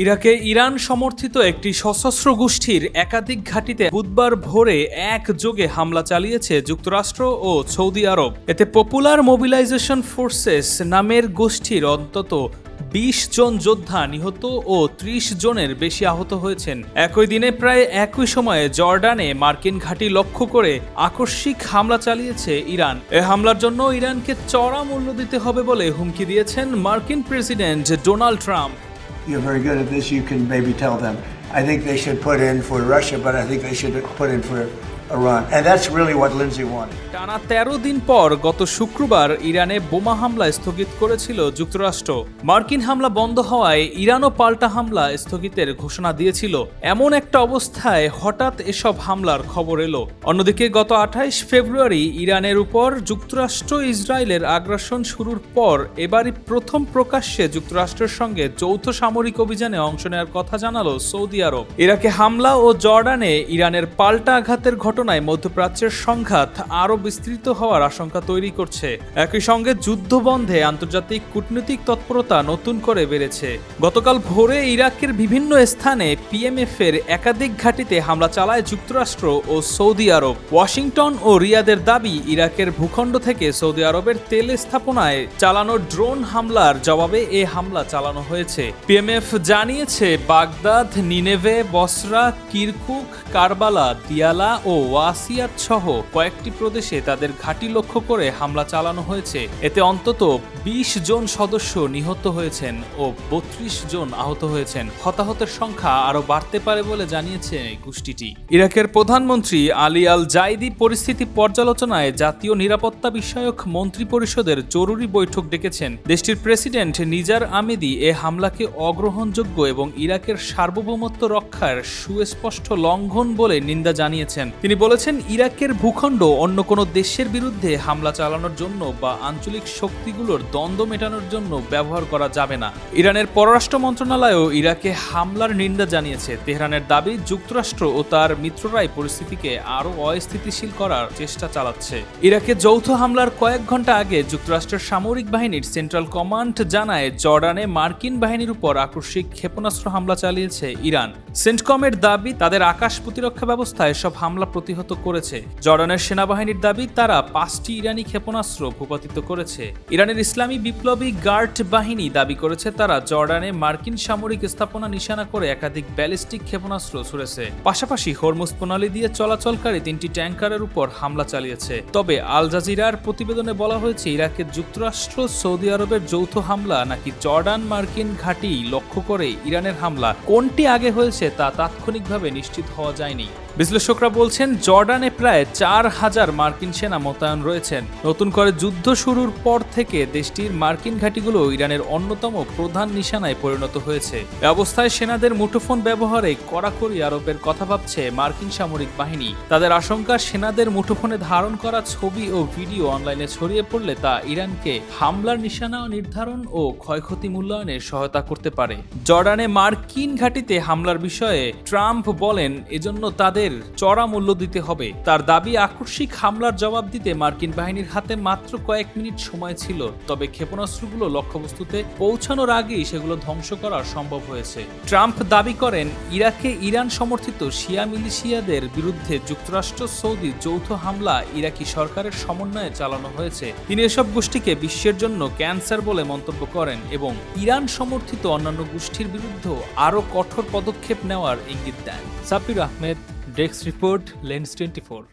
ইরাকে ইরান সমর্থিত একটি সশস্ত্র গোষ্ঠীর একাধিক ঘাঁটিতে বুধবার ভোরে একযোগে হামলা চালিয়েছে যুক্তরাষ্ট্র ও সৌদি আরব। এতে পপুলার মোবিলাইজেশন ফোর্সেস নামের গোষ্ঠীর অন্তত ২০ জন যোদ্ধা নিহত ও ৩০ জনের বেশি আহত হয়েছেন। একই দিনে প্রায় একই সময়ে জর্ডানে মার্কিন ঘাঁটি লক্ষ্য করে আকস্মিক হামলা চালিয়েছে ইরান। এ হামলার জন্য ইরানকে চড়া মূল্য দিতে হবে বলে হুমকি দিয়েছেন মার্কিন president Donald Trump. You're very good at this. You can maybe tell them. I think they should put in for Russia, but I think they should put in for Iran. And that's really what Lindsey wanted. টানা ১৩ দিন পর গত শুক্রবার ইরানে বোমা হামলা স্থগিত করেছিল যুক্তরাষ্ট্র। মার্কিন হামলা বন্ধ হওয়ায় ইরানও পাল্টা হামলা স্থগিতের ঘোষণা দিয়েছিল। এমন একটা অবস্থায় হঠাৎ এসব হামলার খবর এলো। অন্যদিকে গত ২৮ ফেব্রুয়ারি ইরানের উপর যুক্তরাষ্ট্র ইসরায়েলের আগ্রাসন শুরুর পর এবারই প্রথম প্রকাশ্যে যুক্তরাষ্ট্রের সঙ্গে যৌথ সামরিক অভিযানে অংশ নেওয়ার কথা জানালো সৌদি আরব। ইরাকে হামলা ও জর্ডানে ইরানের পাল্টা আঘাতের ঘটনায় মধ্যপ্রাচ্যের সংঘাত আরও বিস্তৃত হওয়ার আশঙ্কা তৈরি করছে। একই সঙ্গে যুদ্ধ বন্ধে আন্তর্জাতিক কূটনৈতিক তৎপরতা নতুন করে বেড়েছে। গতকাল ভোরে ইরাকের বিভিন্ন স্থানে পিএমএফ এর একাধিক ঘাঁটিতে হামলা চালায় যুক্তরাষ্ট্র ও সৌদি আরব। ওয়াশিংটন ও রিয়াদের দাবি, ইরাকের ভূখণ্ড থেকে সৌদি আরবের তেল স্থাপনায় চালানো ড্রোন হামলার জবাবে এ হামলা চালানো হয়েছে। পিএমএফ জানিয়েছে বাগদাদ, নিনেভে, বসরা, কিরকুক, কারবালা, দিয়ালা ও ওয়াসিয়াত সহ কয়েকটি প্রদেশে তাদের ঘাঁটি লক্ষ্য করে হামলা চালানো হয়েছে। এতে অন্তত ২০ জন সদস্য নিহত হয়েছেন ও ৩২ জন আহত হয়েছেন। হতাহতের সংখ্যা আরও বাড়তে পারে বলে জানিয়েছে গোষ্ঠীটি। ইরাকের প্রধানমন্ত্রী আলী আল জাইদি পরিস্থিতি পর্যালোচনায় জাতীয় নিরাপত্তা বিষয়ক মন্ত্রী পরিষদের জরুরি বৈঠক ডেকেছেন। দেশটির প্রেসিডেন্ট নিজার আমেদি এ হামলাকে অগ্রহণযোগ্য এবং ইরাকের সার্বভৌমত্ব রক্ষার সুস্পষ্ট লঙ্ঘন বলে নিন্দা জানিয়েছেন। তিনি বলেছেন, ইরাকের ভূখণ্ড অন্য কোনো দেশের বিরুদ্ধে হামলা চালানোর জন্য বা আঞ্চলিক শক্তিগুলোর দ্বন্দ্ব মেটানোর জন্য ব্যবহার করা যাবে না। ইরানের পররাষ্ট্র মন্ত্রণালয়ও ইরাকে হামলার নিন্দা জানিয়েছে। তেহরানের দাবি, যুক্তরাষ্ট্র ও তার মিত্ররাই পরিস্থিতিকে আরও অস্থিতিশীল করার চেষ্টা চালাচ্ছে। ইরাকে যৌথ হামলার কয়েক ঘন্টা আগে যুক্তরাষ্ট্রের সামরিক বাহিনীর সেন্ট্রাল কমান্ড জানায়, জর্ডানে মার্কিন বাহিনীর উপর আকস্মিক ক্ষেপণাস্ত্র হামলা চালিয়েছে ইরান। সেন্টকমের দাবি, তাদের আকাশ প্রতিরক্ষা ব্যবস্থা এসব হামলা প্রতিহত করেছে। জর্ডানের সেনাবাহিনীর দাবি, তারা ৫টি ইরানি ক্ষেপণাস্ত্র ভূপাতিত করেছে। ইরানের ইসলামী বিপ্লবী গার্ড বাহিনী দাবি করেছে, তারা জর্ডানে মার্কিন সামরিক স্থাপনা নিশানা করে একাধিক ব্যালিস্টিক ক্ষেপণাস্ত্র ছুড়েছে। পাশাপাশি হরমুজ প্রণালী দিয়ে চলাচলকারী ৩টি ট্যাঙ্কারের উপর হামলা চালিয়েছে। তবে আল জাজিরার প্রতিবেদনে বলা হয়েছে, ইরাকে যুক্তরাষ্ট্র সৌদি আরবের যৌথ হামলা নাকি জর্ডান মার্কিন ঘাঁটি লক্ষ্য করে ইরানের হামলা, কোনটি আগে হয়েছে তা তাৎক্ষণিকভাবে নিশ্চিত হওয়া যায়নি। বিশ্লেষকরা বলছেন, জর্ডানে প্রায় ৪,০০০ মার্কিন সেনা মোতায়েন রয়েছেন। নতুন করে যুদ্ধ শুরুর পর থেকে দেশটির মার্কিন ঘাঁটিগুলো ইরানের অন্যতম প্রধান নিশানায় পরিণত হয়েছে। এ অবস্থায় সেনাদের মুঠোফোন ব্যবহারে কড়াকড়ি আরোপের কথা ভাবছে মার্কিন সামরিক বাহিনী। তাদের আশঙ্কা, সেনাদের মুঠোফোনে ধারণ করা ছবি ও ভিডিও অনলাইনে ছড়িয়ে পড়লে তা ইরানকে হামলার নিশানা নির্ধারণ ও ক্ষয়ক্ষতি মূল্যায়নে সহায়তা করতে পারে। জর্ডানে মার্কিন ঘাঁটিতে হামলার বিষয়ে ট্রাম্প বলেন, এজন্য তাদের চড়া মূল্য দিতে হবে। তার দাবি, আকস্মিক হামলার জবাব দিতে মার্কিন বাহিনীর হাতে মাত্র কয়েক মিনিট সময় ছিল। তবে ক্ষেপণাস্ত্রগুলো লক্ষ্যবস্তুতে পৌঁছানোর আগেই সেগুলো ধ্বংস করা সম্ভব হয়েছে। ট্রাম্প দাবি করেন, ইরাকে ইরান সমর্থিত শিয়া মিলিশিয়াদের বিরুদ্ধে যুক্তরাষ্ট্র সৌদি যৌথ হামলা ইরাকি সরকারের সমন্বয়ে চালানো হয়েছে। তিনি এসব গোষ্ঠীকে বিশ্বের জন্য ক্যান্সার বলে মন্তব্য করেন এবং ইরান সমর্থিত অন্যান্য গোষ্ঠীর বিরুদ্ধে আরও কঠোর পদক্ষেপ নেওয়ার ইঙ্গিত দেন। Sabbir Ahmed, desk report, lens 24।